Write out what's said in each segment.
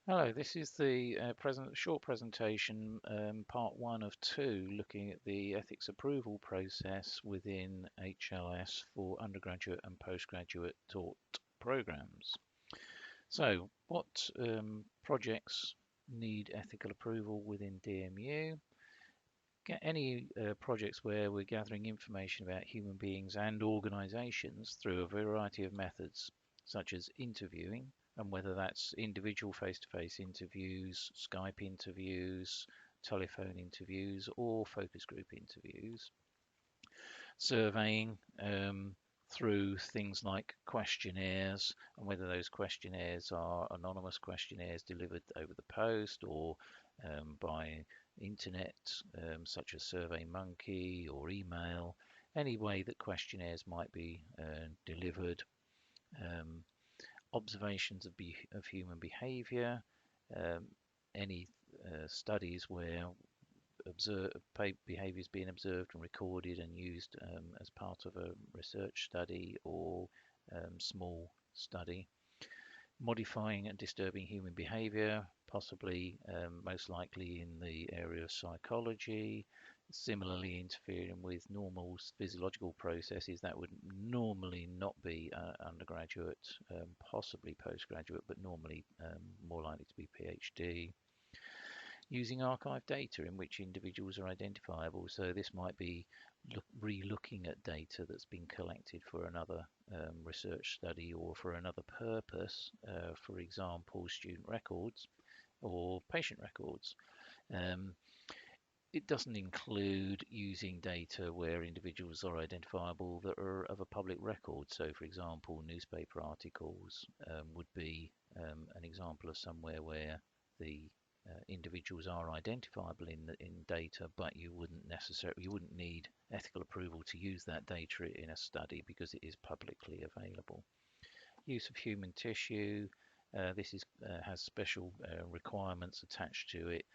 Hello, this is the short presentation, part one of two, looking at the ethics approval process within HLS for undergraduate and postgraduate taught programs. So, what projects need ethical approval within DMU? Any projects where we're gathering information about human beings and organizations through a variety of methods, such as interviewing, and whether that's individual face-to-face interviews, Skype interviews, telephone interviews, or focus group interviews. Surveying through things like questionnaires, and whether those questionnaires are anonymous questionnaires delivered over the post or by internet, such as SurveyMonkey or email, any way that questionnaires might be delivered. Um, Observations of human behavior, um, any studies where behavior is being observed and recorded and used as part of a research study or small study. Modifying and disturbing human behavior, possibly most likely in the area of psychology. Similarly, interfering with normal physiological processes that would normally not be undergraduate, possibly postgraduate, but normally more likely to be PhD. Using archive data in which individuals are identifiable. So this might be re-looking at data that's been collected for another research study or for another purpose, for example, student records or patient records. Um, it doesn't include using data where individuals are identifiable that are of a public record. So, for example, newspaper articles would be an example of somewhere where the individuals are identifiable in data, but you wouldn't need ethical approval to use that data in a study because it is publicly available. Use of human tissue. This has special requirements attached to it,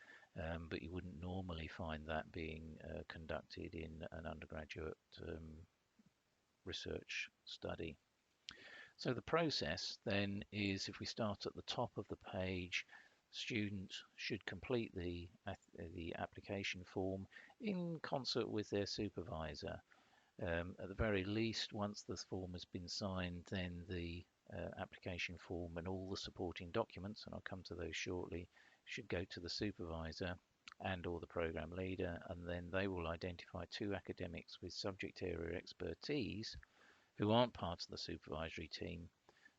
but you wouldn't normally find that being conducted in an undergraduate research study. So the process then is, if we start at the top of the page, students should complete the application form in concert with their supervisor. At the very least, once the form has been signed, then the application form and all the supporting documents, and I'll come to those shortly, should go to the supervisor and or the program leader, and then they will identify two academics with subject area expertise who aren't part of the supervisory team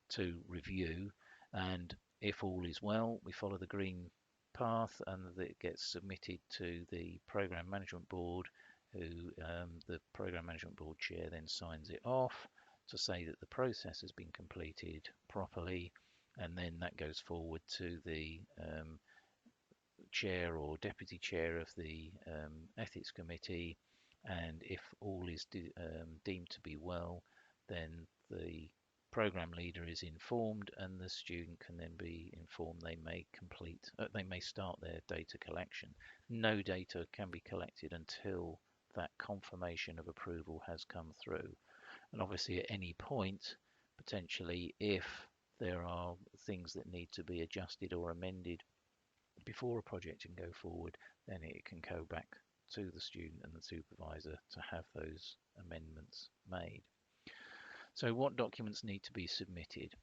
to review. And if all is well, we follow the green path and it gets submitted to the program management board, who the program management board chair then signs it off to say that the process has been completed properly, and then that goes forward to the chair or deputy chair of the ethics committee, and if all is deemed to be well, then the program leader is informed and the student can then be informed they may start their data collection. No data can be collected until that confirmation of approval has come through, and obviously at any point, potentially, if there are things that need to be adjusted or amended before a project can go forward, then it can go back to the student and the supervisor to have those amendments made. So what documents need to be submitted?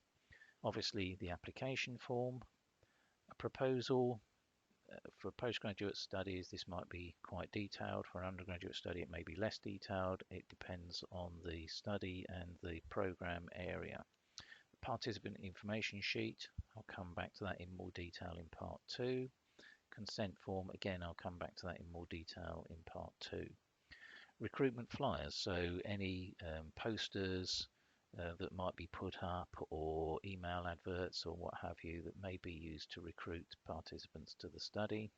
Obviously the application form, a proposal. For postgraduate studies, this might be quite detailed. For an undergraduate study, it may be less detailed. It depends on the study and the program area. Participant information sheet, I'll come back to that in more detail in part two. Consent form, again, I'll come back to that in more detail in part two. Recruitment flyers, so any posters that might be put up, or email adverts or what have you, that may be used to recruit participants to the study.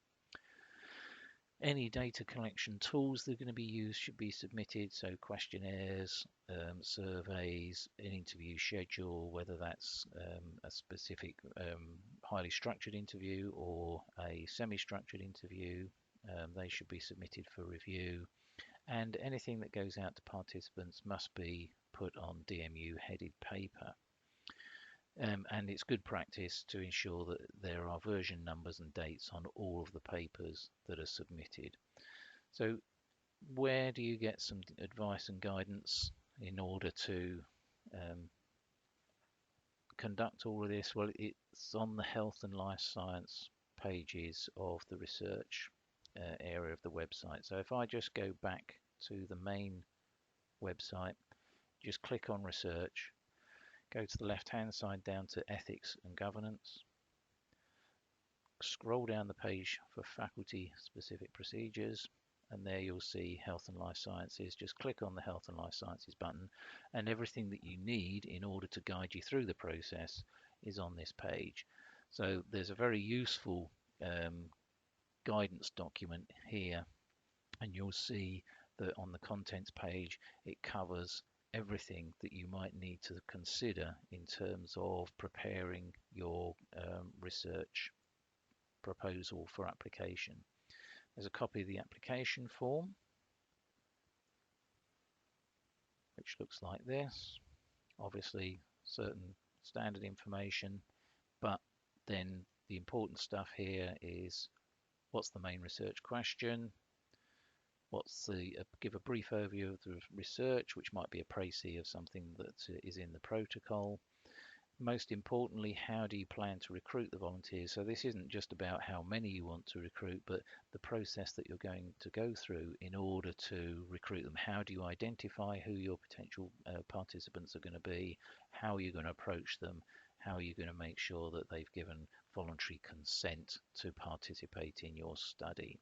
Any data collection tools that are going to be used should be submitted, so questionnaires, surveys, an interview schedule, whether that's a specific highly structured interview or a semi-structured interview, they should be submitted for review. And anything that goes out to participants must be put on DMU headed paper. And it's good practice to ensure that there are version numbers and dates on all of the papers that are submitted. So where do you get some advice and guidance in order to conduct all of this? Well, it's on the health and life science pages of the research area of the website. So if I just go back to the main website, just click on research, go to the left hand side down to ethics and governance, scroll down the page for faculty specific procedures, and there you'll see health and life sciences. Just click on the health and life sciences button, and everything that you need in order to guide you through the process is on this page. So there's a very useful guidance document here, and you'll see that on the contents page it covers everything that you might need to consider in terms of preparing your research proposal for application. There's a copy of the application form, which looks like this. Obviously, certain standard information, but then the important stuff here is what's the main research question, give a brief overview of the research, which might be a précis of something that is in the protocol. Most importantly, how do you plan to recruit the volunteers? So this isn't just about how many you want to recruit, but the process that you're going to go through in order to recruit them. How do you identify who your potential participants are going to be? How are you going to approach them? How are you going to make sure that they've given voluntary consent to participate in your study?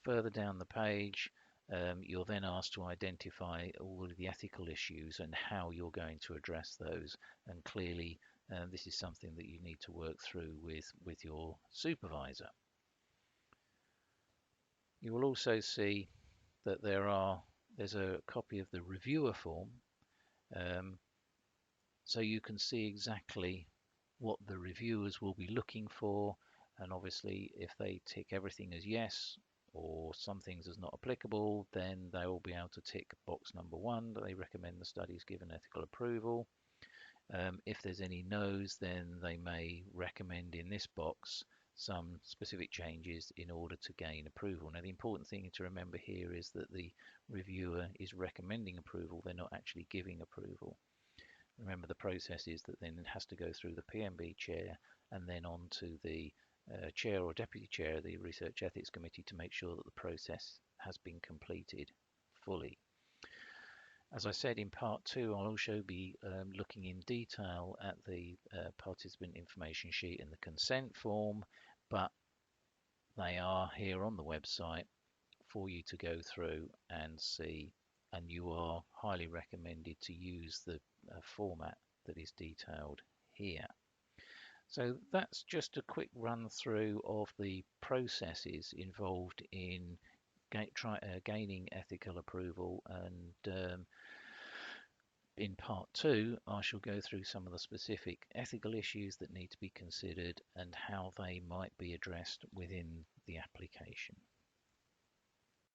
Further down the page, you're then asked to identify all of the ethical issues and how you're going to address those. And clearly, this is something that you need to work through with your supervisor. You will also see that there's a copy of the reviewer form, so you can see exactly what the reviewers will be looking for, and obviously if they tick everything as yes or some things as not applicable, then they will be able to tick box number 1 that they recommend the studies given ethical approval. If there's any no's, then they may recommend in this box some specific changes in order to gain approval. Now the important thing to remember here is that the reviewer is recommending approval, they're not actually giving approval. Remember, the process is that then it has to go through the PMB chair and then on to the chair or deputy chair of the Research Ethics Committee to make sure that the process has been completed fully. As I said, in part 2, I'll also be looking in detail at the participant information sheet and the consent form, but they are here on the website for you to go through and see, and you are highly recommended to use the format that is detailed here. So that's just a quick run through of the processes involved in gaining ethical approval, and in part 2 I shall go through some of the specific ethical issues that need to be considered and how they might be addressed within the application.